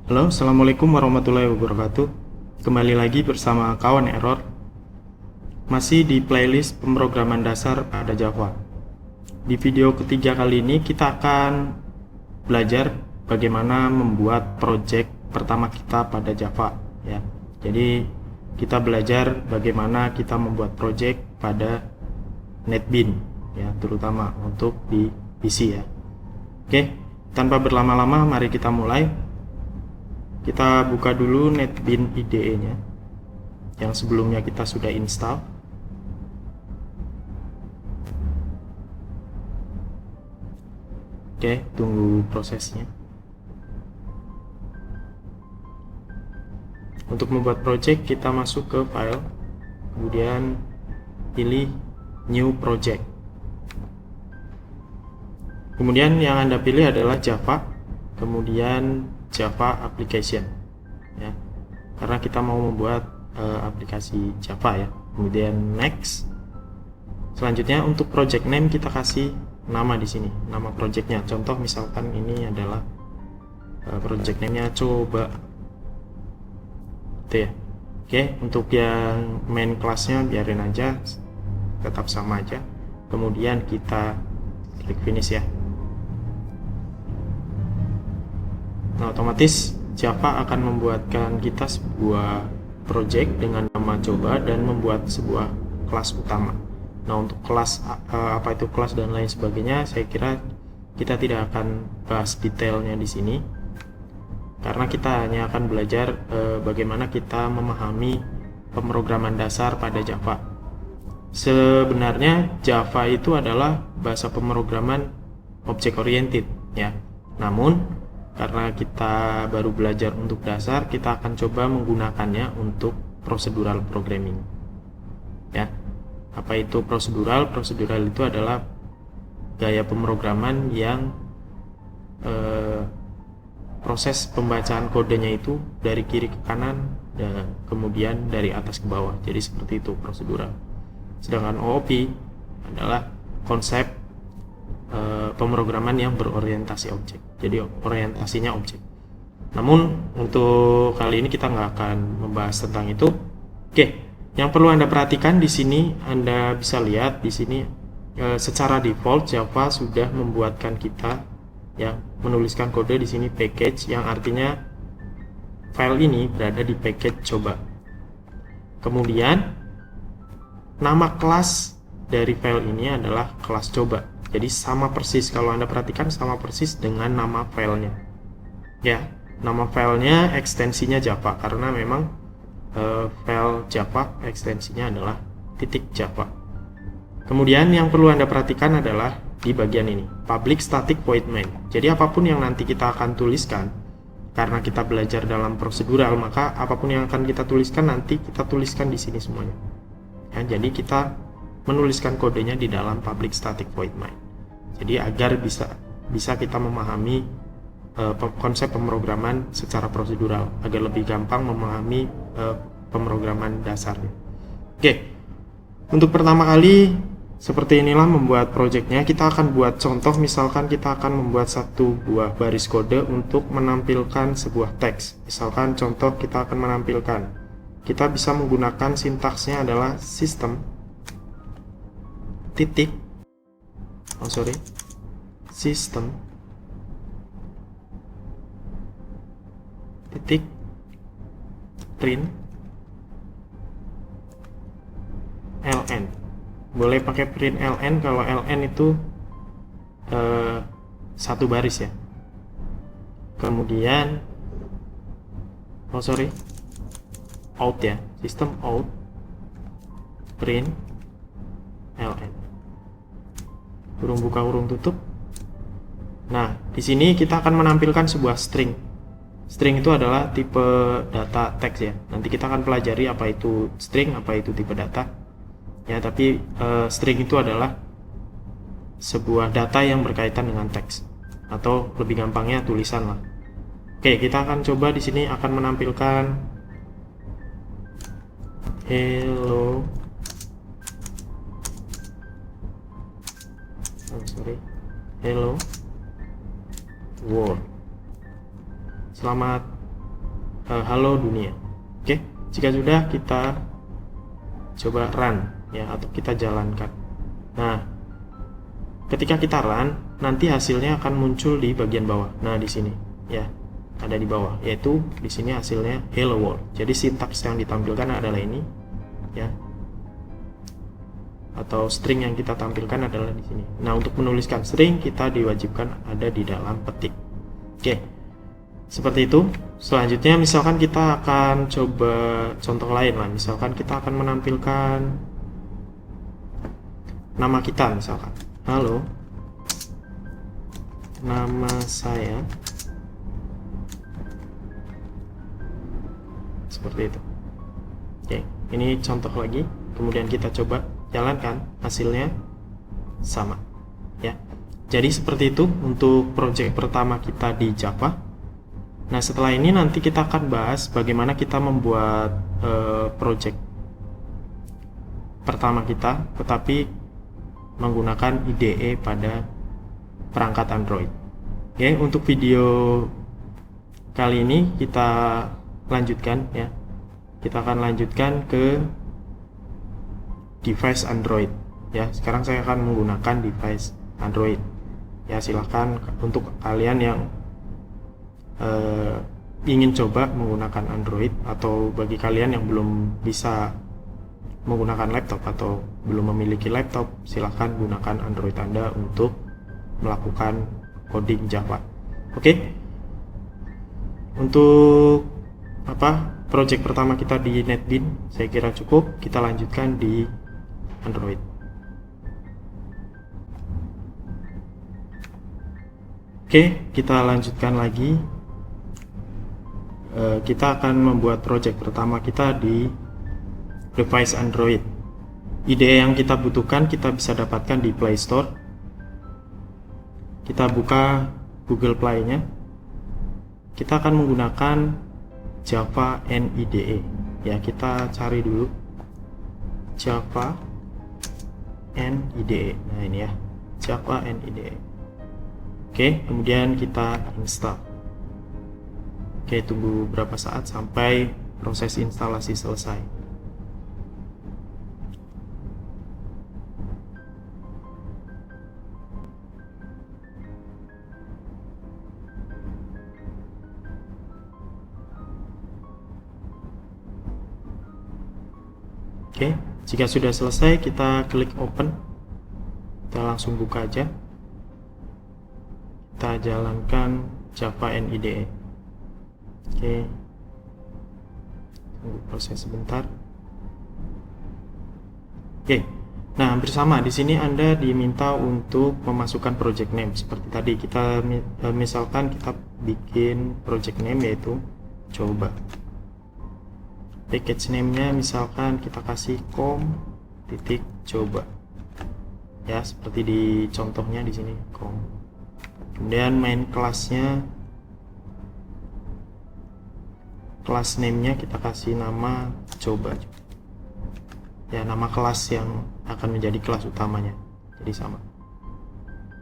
Halo, Assalamualaikum warahmatullahi wabarakatuh. Kembali lagi bersama kawan Error. Masih di playlist pemrograman dasar pada Java. Di video ketiga kali ini kita akan belajar bagaimana membuat project pertama kita pada Java ya. Jadi kita belajar bagaimana kita membuat project pada NetBeans ya, terutama untuk di PC ya. Oke, tanpa berlama-lama mari kita mulai. Kita buka dulu NetBeans IDE-nya yang sebelumnya kita sudah install. Oke, tunggu prosesnya. Untuk membuat project, kita masuk ke file, kemudian pilih new project. Kemudian yang Anda pilih adalah Java, kemudian Java application ya, karena kita mau membuat aplikasi Java ya. Kemudian next. Selanjutnya untuk project name kita kasih nama di sini, nama projectnya. Contoh misalkan ini adalah project name-nya coba itu ya. Oke, untuk yang main class-nya biarin aja, tetap sama aja. Kemudian kita klik finish ya. Nah, otomatis Java akan membuatkan kita sebuah project dengan nama coba dan membuat sebuah kelas utama. Nah, untuk kelas apa itu kelas dan lain sebagainya, saya kira kita tidak akan bahas detailnya di sini, karena kita hanya akan belajar bagaimana kita memahami pemrograman dasar pada Java. Sebenarnya Java itu adalah bahasa pemrograman object oriented ya. Namun karena kita baru belajar untuk dasar, kita akan coba menggunakannya untuk procedural programming ya. Apa itu procedural? Procedural itu adalah gaya pemrograman yang proses pembacaan kodenya itu dari kiri ke kanan dan kemudian dari atas ke bawah. Jadi seperti itu procedural. Sedangkan OOP adalah konsep pemrograman yang berorientasi objek. Jadi orientasinya objek. Namun untuk kali ini kita nggak akan membahas tentang itu. Oke, yang perlu Anda perhatikan di sini, Anda bisa lihat di sini secara default Java sudah membuatkan kita ya menuliskan kode di sini package, yang artinya file ini berada di package coba. Kemudian nama kelas dari file ini adalah kelas coba. Jadi sama persis, kalau Anda perhatikan sama persis dengan nama filenya ya. Nama filenya ekstensinya Java, karena memang file Java ekstensinya adalah .java. Kemudian yang perlu Anda perhatikan adalah di bagian ini, public static void main. Jadi apapun yang nanti kita akan tuliskan, karena kita belajar dalam prosedural, maka apapun yang akan kita tuliskan nanti kita tuliskan di sini semuanya ya. Jadi kita menuliskan kodenya di dalam public static void main. Jadi agar bisa kita memahami konsep pemrograman secara prosedural, agar lebih gampang memahami pemrograman dasarnya. Oke, untuk pertama kali seperti inilah membuat projectnya. Kita akan buat contoh, misalkan kita akan membuat satu buah baris kode untuk menampilkan sebuah teks. Misalkan contoh kita akan menampilkan, kita bisa menggunakan sintaksnya adalah system print ln. Boleh pakai print ln kalau ln itu satu baris ya. Kemudian out ya, system out print ln, kurung buka kurung tutup. Nah, di sini kita akan menampilkan sebuah string. String itu adalah tipe data teks ya. Nanti kita akan pelajari apa itu string, apa itu tipe data ya. Tapi string itu adalah sebuah data yang berkaitan dengan teks, atau lebih gampangnya tulisan lah. Oke, kita akan coba di sini akan menampilkan hello hello world. Selamat halo dunia. Oke, jika sudah, kita coba run ya, atau kita jalankan. Nah, ketika kita run, nanti hasilnya akan muncul di bagian bawah. Nah, di sini ya, ada di bawah, yaitu di sini hasilnya hello world. Jadi sintaks yang ditampilkan adalah ini ya, atau string yang kita tampilkan adalah di sini. Nah, untuk menuliskan string kita diwajibkan ada di dalam petik. Oke, seperti itu. Selanjutnya misalkan kita akan coba contoh lain lah. Misalkan kita akan menampilkan nama kita, misalkan halo, nama saya, seperti itu. Oke, ini contoh lagi. Kemudian kita coba jalankan, hasilnya sama ya. Jadi seperti itu untuk project pertama kita di Java. Nah, setelah ini nanti kita akan bahas bagaimana kita membuat project pertama kita, tetapi menggunakan IDE pada perangkat Android. Oke, untuk video kali ini kita lanjutkan ya. Kita akan lanjutkan ke device Android ya. Sekarang saya akan menggunakan device Android ya. Silahkan untuk kalian yang ingin coba menggunakan Android, atau bagi kalian yang belum bisa menggunakan laptop atau belum memiliki laptop, silahkan gunakan Android Anda untuk melakukan coding Java. Oke, untuk project pertama kita di NetBeans saya kira cukup. Kita lanjutkan di Android. Oke, kita lanjutkan lagi. Kita akan membuat project pertama kita di device Android. IDE yang kita butuhkan kita bisa dapatkan di Play Store. Kita buka Google Play-nya. Kita akan menggunakan Java NIDE ya. Kita cari dulu Java NIDE. Nah, ini ya, Java NIDE. Oke, kemudian kita install. Oke, tunggu beberapa saat sampai proses instalasi selesai. Oke, jika sudah selesai kita klik open. Kita langsung buka aja. Kita jalankan Java NIDE. Oke, tunggu proses sebentar. Oke, nah hampir sama. Di sini Anda diminta untuk memasukkan project name seperti tadi. Kita misalkan kita bikin project name yaitu coba. Package name-nya misalkan kita kasih com.coba ya, seperti di contohnya di sini com. Kemudian main kelasnya, kelas name-nya kita kasih nama coba ya, nama kelas yang akan menjadi kelas utamanya, jadi sama.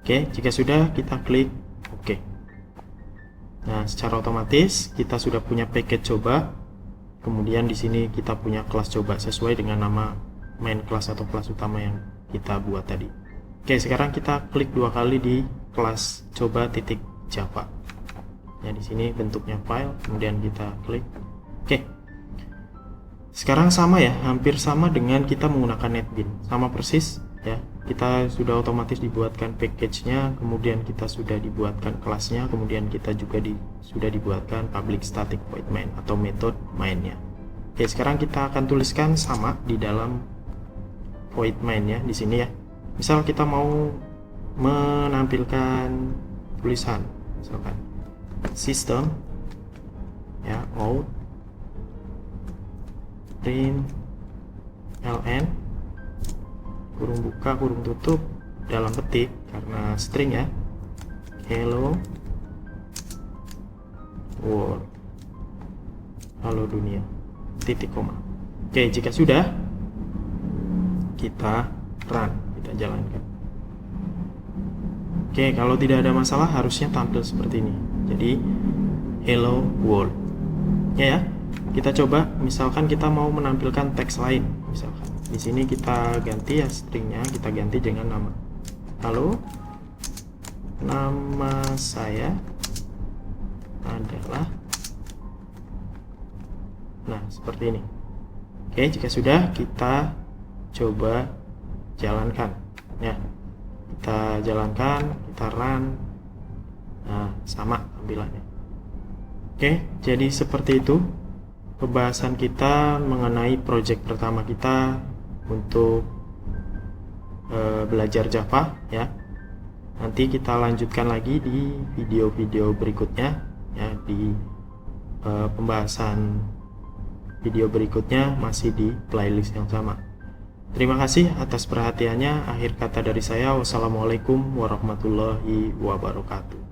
Oke, jika sudah kita klik OK. Nah, secara otomatis kita sudah punya package coba. Kemudian di sini kita punya kelas coba sesuai dengan nama main kelas atau kelas utama yang kita buat tadi. Oke, sekarang kita klik dua kali di kelas coba.java. Ya, di sini bentuknya file, kemudian kita klik. Oke. Sekarang sama ya, hampir sama dengan kita menggunakan NetBeans. Sama persis ya. Kita sudah otomatis dibuatkan package-nya, kemudian kita sudah dibuatkan kelasnya, kemudian kita juga sudah dibuatkan public static void main atau metode mainnya. Oke, sekarang kita akan tuliskan sama di dalam void main-nya di sini ya. Misal kita mau menampilkan tulisan, misalkan system ya out print ln kurung buka kurung tutup dalam petik, karena string ya, hello world, halo dunia, titik koma. Oke, jika sudah kita run, kita jalankan. Oke, kalau tidak ada masalah harusnya tampil seperti ini. Jadi hello world. ya. Kita coba, misalkan kita mau menampilkan teks lain, misalkan di sini kita ganti ya stringnya, kita ganti dengan nama. Halo, nama saya adalah. Nah, seperti ini. Oke, jika sudah, kita coba jalankan ya. Kita jalankan, kita run. Nah, sama tampilannya. Oke, jadi seperti itu pembahasan kita mengenai project pertama kita untuk belajar Java ya. Nanti kita lanjutkan lagi di video-video berikutnya ya, di pembahasan video berikutnya masih di playlist yang sama. Terima kasih atas perhatiannya. Akhir kata dari saya, wassalamualaikum warahmatullahi wabarakatuh.